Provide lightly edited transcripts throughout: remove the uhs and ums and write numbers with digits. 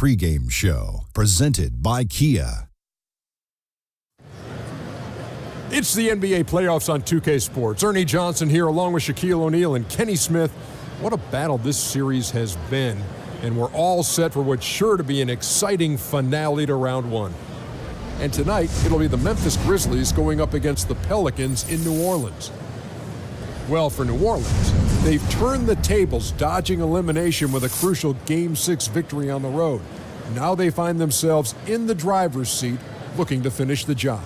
pregame show, presented by Kia. It's the NBA playoffs on 2K Sports. Ernie Johnson here along with Shaquille O'Neal and Kenny Smith. What a battle this series has been, and we're all set for what's sure to be an exciting finale to round one. And tonight, it'll be the Memphis Grizzlies going up against the Pelicans in New Orleans. Well, for New Orleans, they've turned the tables, dodging elimination with a crucial Game 6 victory on the road. Now they find themselves in the driver's seat, looking to finish the job.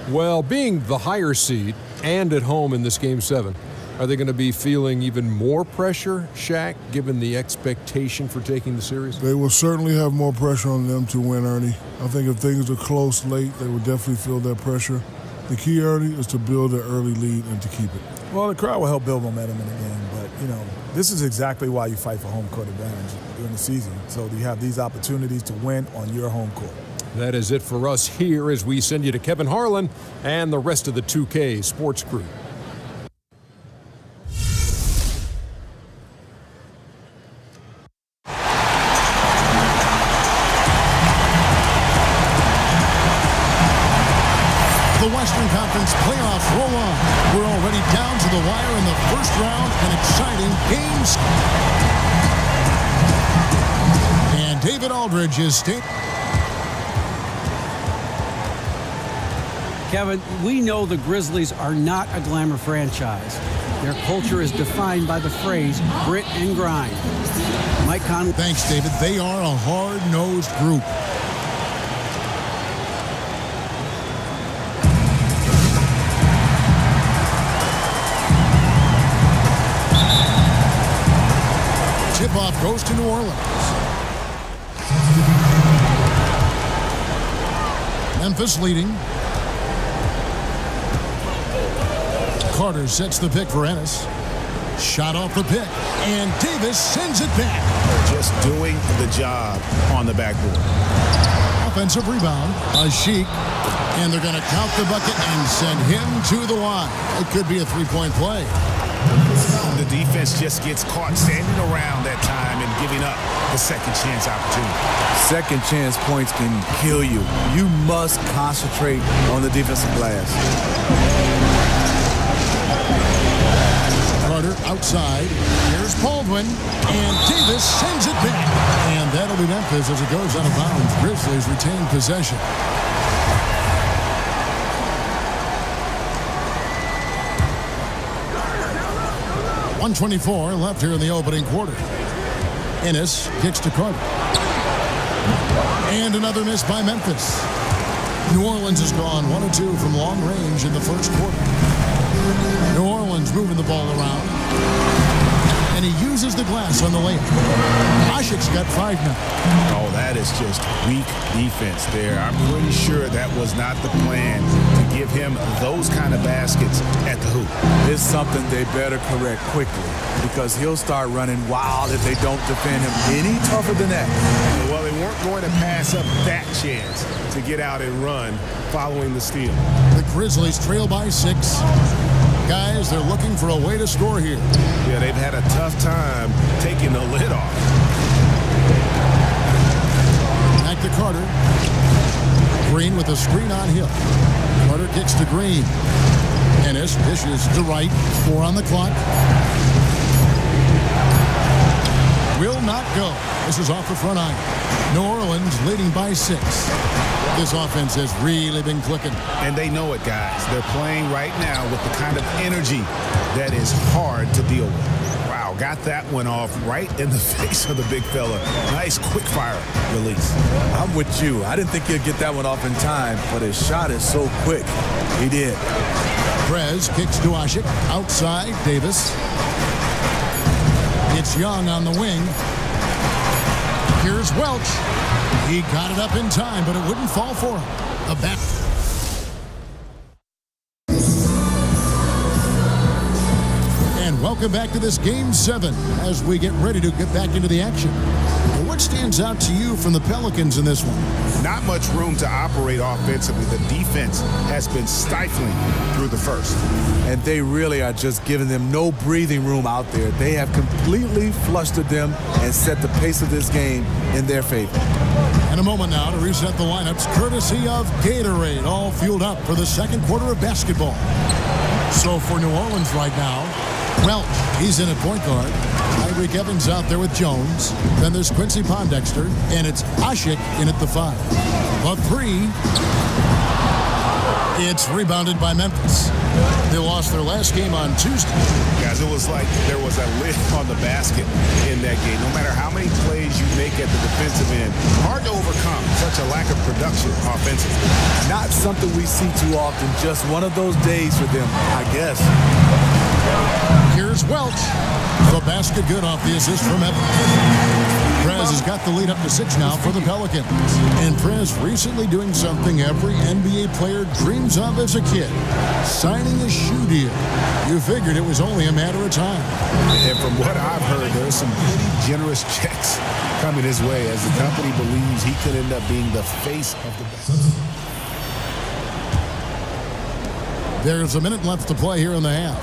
Well, being the higher seed and at home in this Game 7, are they going to be feeling even more pressure, Shaq, given the expectation for taking the series? They will certainly have more pressure on them to win, Ernie. I think if things are close late, they will definitely feel that pressure. The key, Ernie, is to build an early lead and to keep it. Well, the crowd will help build momentum in the game, but, this is exactly why you fight for home court advantage during the season. So you have these opportunities to win on your home court. That is it for us here as we send you to Kevin Harlan and the rest of the 2K Sports crew. The Western Conference playoffs roll on. We're already down to the wire in the first round, an exciting games. And David Aldridge is staying. Kevin, we know the Grizzlies are not a glamour franchise. Their culture is defined by the phrase grit and grind. Mike Conley. Thanks, David. They are a hard-nosed group. Tip-off goes to New Orleans. Memphis leading. Carter sets the pick for Ennis. Shot off the pick, and Davis sends it back. Just doing the job on the backboard. Offensive rebound, Ashik, and they're going to count the bucket and send him to the line. It could be a three-point play. The defense just gets caught standing around that time and giving up the second chance opportunity. Second chance points can kill you. You must concentrate on the defensive glass. Carter outside. Here's Baldwin. And Davis sends it back. And that'll be Memphis as it goes out of bounds. Grizzlies retain possession. .124 left here in the opening quarter. Ennis kicks to Carter. And another miss by Memphis. New Orleans has gone 1 of 2 from long range in the first quarter. New Orleans moving the ball around. And he uses the glass on the layup. Ashik's got 5 now. Oh, that is just weak defense there. I'm pretty sure that was not the plan to give him those kind of baskets at the hoop. It's something they better correct quickly because he'll start running wild if they don't defend him any tougher than that. Well, they weren't going to pass up that chance to get out and run following the steal. The Grizzlies trail by 6. Guys, they're looking for a way to score here. Yeah, they've had a tough time taking the lid off. Back to Carter. Green with a screen on Hill. Carter kicks to Green. Ennis dishes to Wright. 4 on the clock. Will not go. This is off the front iron. New Orleans leading by 6. This offense has really been clicking. And they know it, guys. They're playing right now with the kind of energy that is hard to deal with. Wow, got that one off right in the face of the big fella. Nice quick fire release. I'm with you. I didn't think he'd get that one off in time, but his shot is so quick. He did. Prez kicks to Ashik. Outside, Davis. It's Young on the wing. Here's Welch. He got it up in time, but it wouldn't fall for him. A back. And welcome back to this Game 7 as we get ready to get back into the action. We're What stands out to you from the Pelicans in this one? Not much room to operate offensively. The defense has been stifling through the first. And they really are just giving them no breathing room out there. They have completely flustered them and set the pace of this game in their favor. In a moment now to reset the lineups, courtesy of Gatorade, all fueled up for the second quarter of basketball. So for New Orleans right now, Welch, he's in at point guard. Tyreke Evans out there with Jones. Then there's Quincy Pondexter, and it's Asik in at the 5. The 3, it's rebounded by Memphis. They lost their last game on Tuesday. Guys, it was like there was a lid on the basket in that game. No matter how many plays you make at the defensive end, hard to overcome such a lack of production offensively. Not something we see too often. Just one of those days for them, I guess. Here's Welch. The basket good off the assist from Evans. Prez has got the lead up to 6 now for the Pelicans. And Prez recently doing something every NBA player dreams of as a kid. Signing a shoe deal. You figured it was only a matter of time. And from what I've heard, there's some pretty generous checks coming his way as the company believes he could end up being the face of the business. There's a minute left to play here in the half.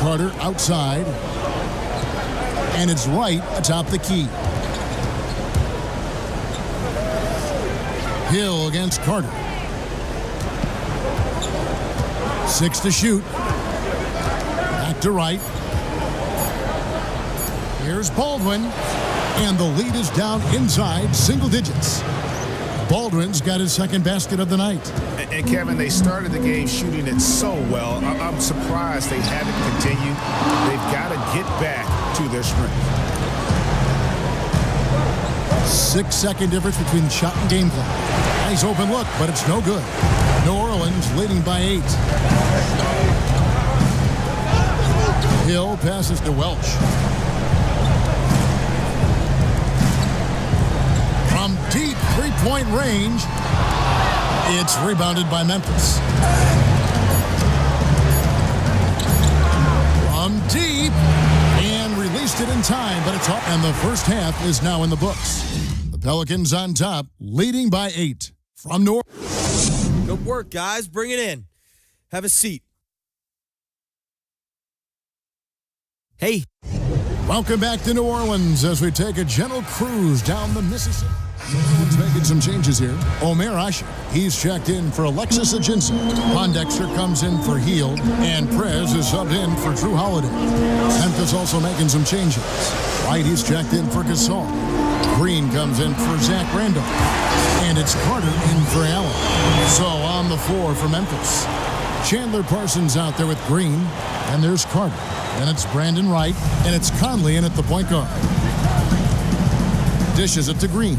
Carter outside. And it's right atop the key. Hill against Carter. 6 to shoot. Back to Wright. Here's Baldwin. And the lead is down inside single digits. Baldwin's got his second basket of the night. And Kevin, they started the game shooting it so well. I'm surprised they haven't continued. They've got to get back to their strength. 6-second difference between shot and game clock. Nice open look, but it's no good. New Orleans leading by 8. Hill passes to Welch. From deep three-point range, it's rebounded by Memphis. From deep, and released it in time, but it's off. And the first half is now in the books. The Pelicans on top, leading by 8. From New Orleans. Good work, guys. Bring it in. Have a seat. Hey. Welcome back to New Orleans as we take a gentle cruise down the Mississippi. Someone's making some changes here. Omer Asik, he's checked in for Alexis Ajinça. Pondexter comes in for Hield, and Prez is subbed in for Drew Holiday. Memphis also making some changes. White, he's checked in for Gasol. Green comes in for Zach Randolph. And it's Carter in for Allen. So on the floor for Memphis. Chandler Parsons out there with Green, and there's Carter. And it's Brandon Wright, and it's Conley in at the point guard. Dishes it to Green.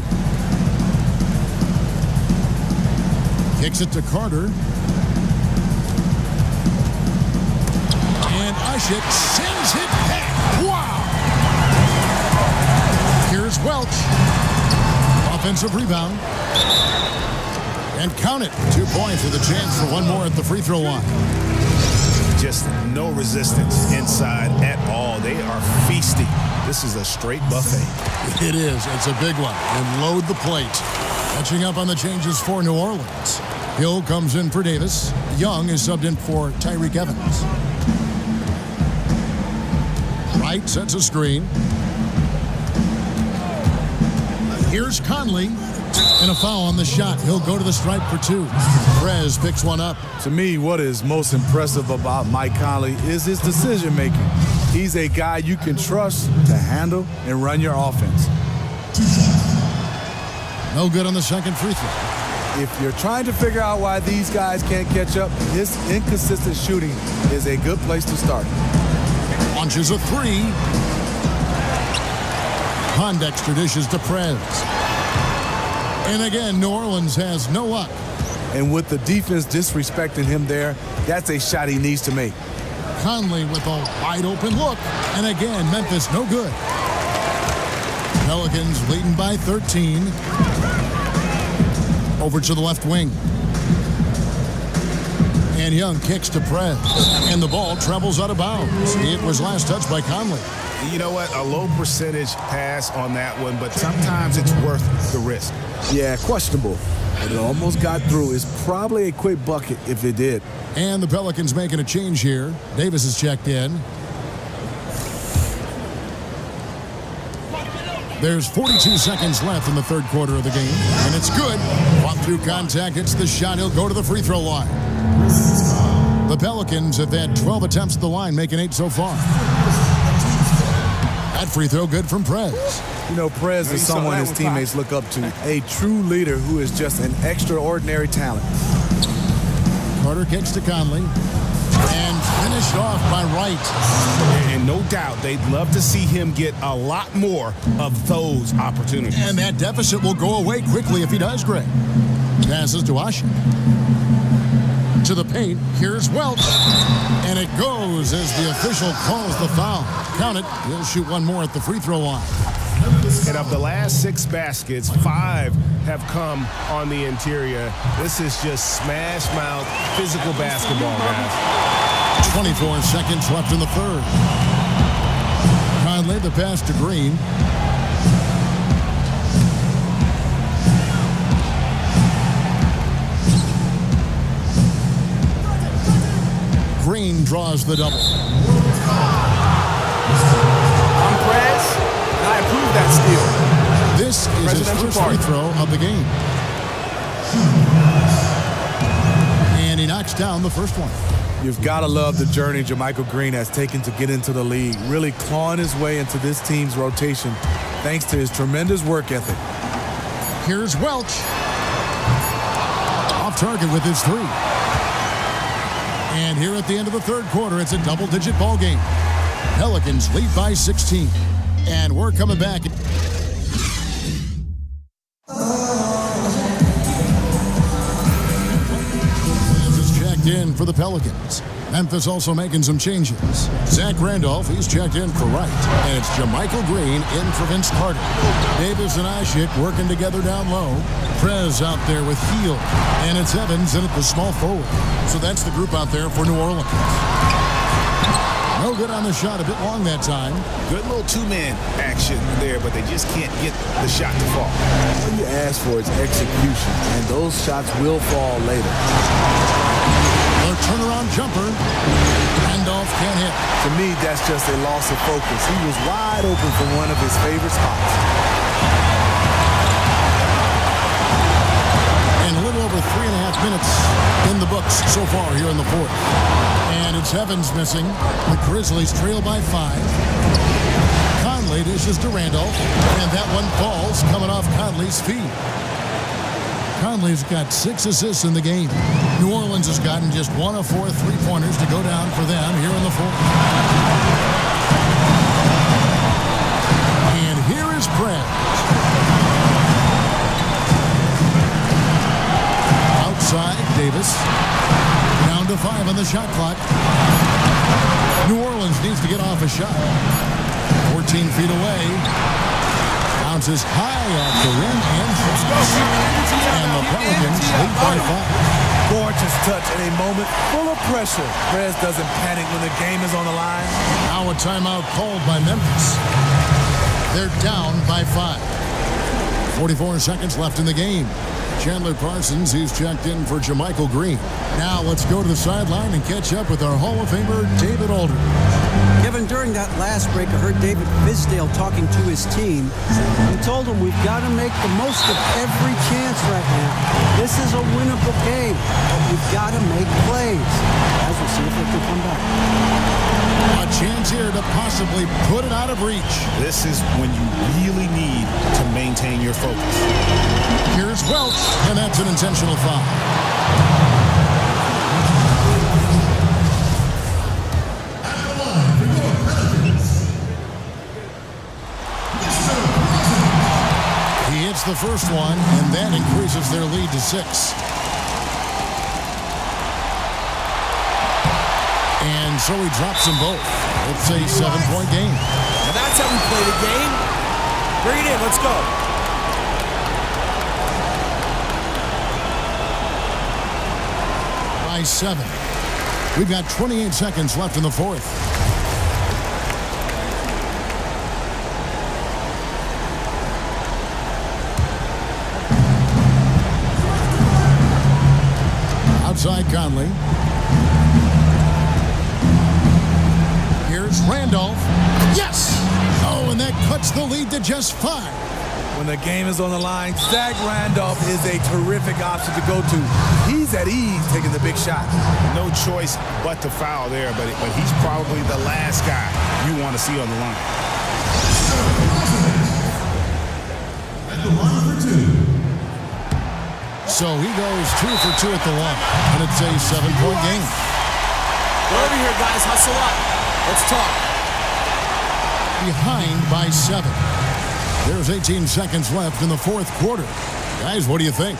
Kicks it to Carter. And Asik sends it back. Wow! Here's Welch. Offensive rebound. And count it. 2 points with a chance for one more at the free throw line. Just no resistance inside at all. They are feasting. This is a straight buffet. It is. It's a big one. And load the plate. Catching up on the changes for New Orleans. Hill comes in for Davis. Young is subbed in for Tyreke Evans. Wright sets a screen. Here's Conley. And a foul on the shot. He'll go to the stripe for 2. Prez picks one up. To me, what is most impressive about Mike Conley is his decision-making. He's a guy you can trust to handle and run your offense. No good on the second free throw. If you're trying to figure out why these guys can't catch up, his inconsistent shooting is a good place to start. Launches a 3. Pondexter dishes to Prez. And again, New Orleans has no luck. And with the defense disrespecting him there, that's a shot he needs to make. Conley with a wide open look. And again, Memphis no good. Pelicans leading by 13. Over to the left wing. And Young kicks to Prez. And the ball travels out of bounds. It was last touched by Conley. You know what? A low percentage pass on that one, but sometimes it's worth the risk. Yeah, questionable. But it almost got through. It's probably a quick bucket if it did. And the Pelicans making a change here. Davis is checked in. There's 42 seconds left in the third quarter of the game, and it's good. Fought through contact, hits the shot. He'll go to the free throw line. The Pelicans have had 12 attempts at the line, making 8 so far. That free throw good from Prez. You know, Prez is someone his teammates look up to. A true leader who is just an extraordinary talent. Carter kicks to Conley. And finished off by Wright. And no doubt they'd love to see him get a lot more of those opportunities. And that deficit will go away quickly if he does, Greg. Passes to Ashe. To the paint. Here's Welch. And it goes as the official calls the foul. Count it. He'll shoot one more at the free throw line. And of the last 6 baskets, 5 have come on the interior. This is just smash mouth physical basketball, guys. 24 seconds left in the third. Conley, the pass to Green. Green draws the double. I'm Prez, and I approve that steal. This is his first free throw of the game. And he knocks down the first one. You've got to love the journey JaMychal Green has taken to get into the league, really clawing his way into this team's rotation thanks to his tremendous work ethic. Here's Welch. Off target with his 3. And here at the end of the third quarter, it's a double-digit ball game. Pelicans lead by 16. And we're coming back. Checked in for the Pelicans. Memphis also making some changes. Zach Randolph, he's checked in for Wright. And it's JaMychal Green in for Vince Carter. Davis and Ashe working together down low. Prez out there with Hield. And it's Evans in at the small forward. So that's the group out there for New Orleans. No good on the shot, a bit long that time. Good little 2-man action there, but they just can't get the shot to fall. All you ask for is execution, and those shots will fall later. Their turnaround jumper. Randolph can't hit. To me, that's just a loss of focus. He was wide open from one of his favorite spots. And a little over 3.5 minutes in the books so far here in the fourth. And it's Evans missing. The Grizzlies trail by 5. Conley dishes to Randolph. And that one falls coming off Conley's feet. Conley's got 6 assists in the game. New Orleans has gotten just 1 of 4 3-pointers to go down for them here in the fourth. And here is Prez. Outside, Davis. Down to 5 on the shot clock. New Orleans needs to get off a shot. 14 feet away. Bounces high off the rim and the Pelicans lead by 5. Gorgeous touch in a moment full of pressure. Prez doesn't panic when the game is on the line. Now a timeout called by Memphis. They're down by 5. 44 seconds left in the game. Chandler Parsons, he's checked in for JaMychal Green. Now let's go to the sideline and catch up with our Hall of Famer, David Aldridge. Kevin, during that last break, I heard David Fizdale talking to his team. He told them we've got to make the most of every chance right now. This is a winnable game, but we've got to make plays. As we'll see if they can come back. A chance here to possibly put it out of reach. This is when you really need to maintain your focus. Here's Welch, and that's an intentional foul. He hits the first one, and that increases their lead to 6. And so he drops them both. It's a 7-point game. Now that's how we play the game. Bring it in. Let's go. By 7. We've got 28 seconds left in the fourth. inside Conley. Here's Randolph. Yes! Oh, and that cuts the lead to just 5. When the game is on the line, Zach Randolph is a terrific option to go to. He's at ease taking the big shot. No choice but to foul there, but he's probably the last guy you want to see on the line. At the line for 2. So he goes 2 for 2 at the line, and it's a 7-point game. Go over here, guys. Hustle up. Let's talk. Behind by 7. There's 18 seconds left in the fourth quarter. Guys, what do you think?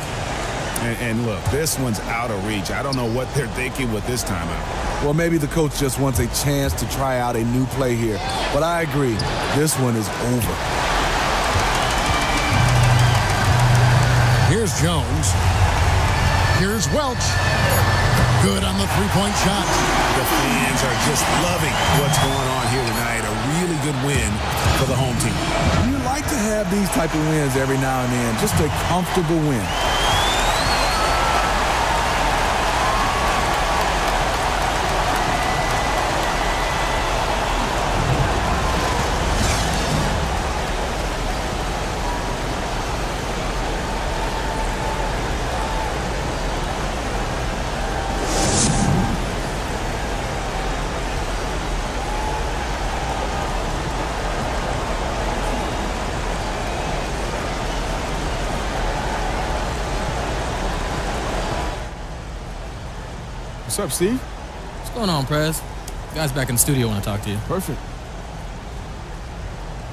And look, this one's out of reach. I don't know what they're thinking with this timeout. Well, maybe the coach just wants a chance to try out a new play here. But I agree, this one is over. Here's Jones. Here's Welch. Good on the three-point shot. The fans are just loving what's going on here tonight. A really good win for the home team. You like to have these type of wins every now and then. Just a comfortable win. What's up, Steve? What's going on, Prez? The guys back in the studio want to talk to you. Perfect.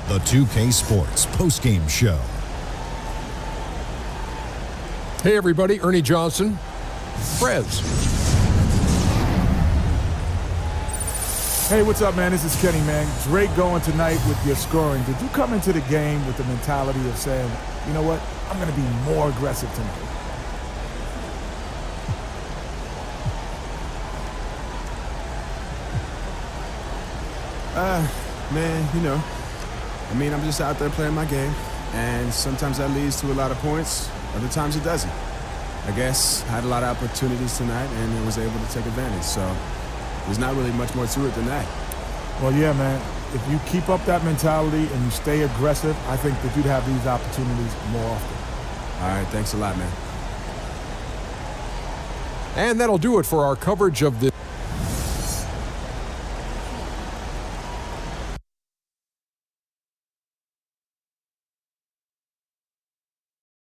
The 2K Sports postgame show. Hey, everybody. Ernie Johnson. Prez. Hey, what's up, man? This is Kenny, man. Great going tonight with your scoring. Did you come into the game with the mentality of saying, you know what, I'm going to be more aggressive tonight? Man, you know, I'm just out there playing my game, and sometimes that leads to a lot of points, other times it doesn't. I guess I had a lot of opportunities tonight, and I was able to take advantage, so there's not really much more to it than that. Well, yeah, man. If you keep up that mentality and you stay aggressive, I think that you'd have these opportunities more often. All right, thanks a lot, man. And that'll do it for our coverage of this.